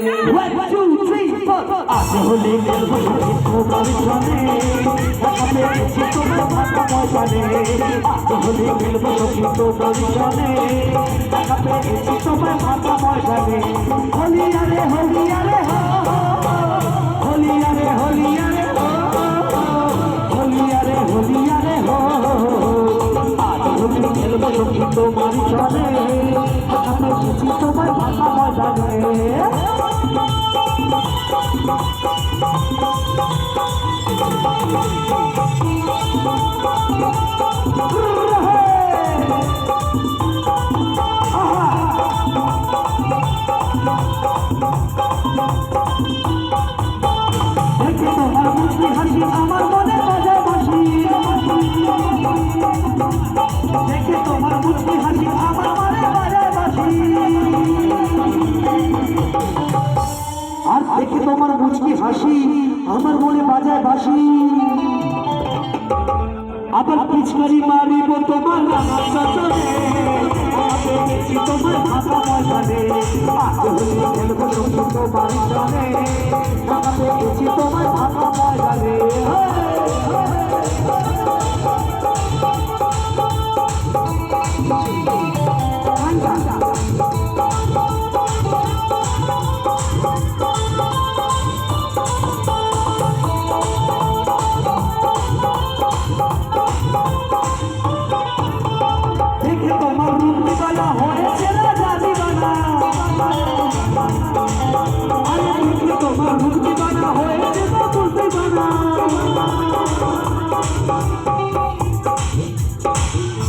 1 2 3 4 আজ হলে খেলবো তোমার সনে দেখাবে এসে তোমার ভাষা ময়দানে আজ হলে খেলবো তোমার সনে দেখাবে এসে তোমার ভাষা ময়দানে হলিয়ারে হলিয়ারে হো হলিয়ারে হলিয়ারে হো হলিয়ারে হলিয়ারে হো আজ হলে খেলবো তোমার সনে দেখাবে এসে তোমার ভাষা ময়দানে আমার মনে বাজে বাঁশি দেখে তোমার মুচকি হাসি আমার মনে বাজে বাঁশি আর দেখে তোমার মুচকি হাসি আমার মনে বাজায় বাঁশি আবার পিছকারি মারিব তোমার তোমার ভাষা ময়দানে খেলবো তোমার সনে তোমার ভাষা ময়দানে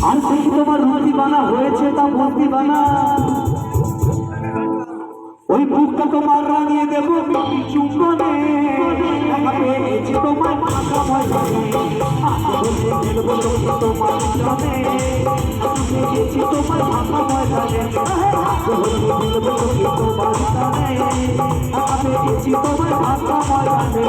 আর দেখি তোমার রুটি বানা হয়েছে তা মূর্তি বানা ওই বুকটা তোমার রাঙিয়ে দেবো চুম্বনে পেয়েছি তোমার ভাষা ময়দানে তোমার সনে পেয়েছি তোমার ভাষা ময়দানে তোমার সনে পেয়েছি তোমার ভাষা ময়দানে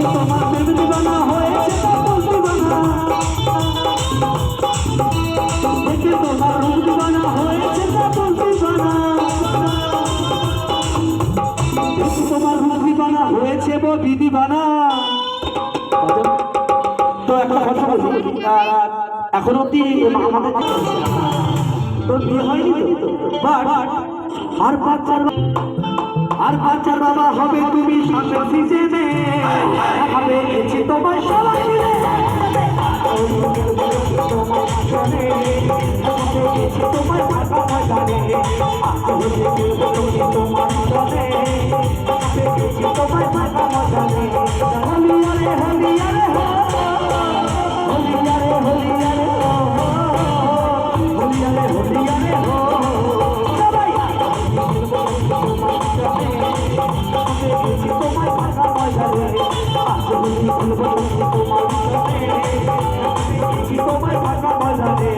তোমার প্রেম দিবানা হয়েছে তা বলতে বানা দেখে তোমার রূপ দিবানা হয়েছে তা বলতে বানা দেখে তোমার রূপ দিবানা হয়েছে বলি দিবানা তো একটা কথা বলি এখন অব্দি আমাদের তোর বিয়ে হয়নি তো আর বাচ্চার বাবা হবে তুমি সামনে সিজনে হবে এসে তোমার সবাই মিলে তোমার ভাষা ময়দানে তোমার সনে তোমার ভাষা ময়দানে হলিয়ারে হলিয়ারে হলিয়ারে হলিয়ারে হলিয়ারে হলিয়ারে হো তোমার ভাষা ময়দানে তোমার ভাষা ময়দানে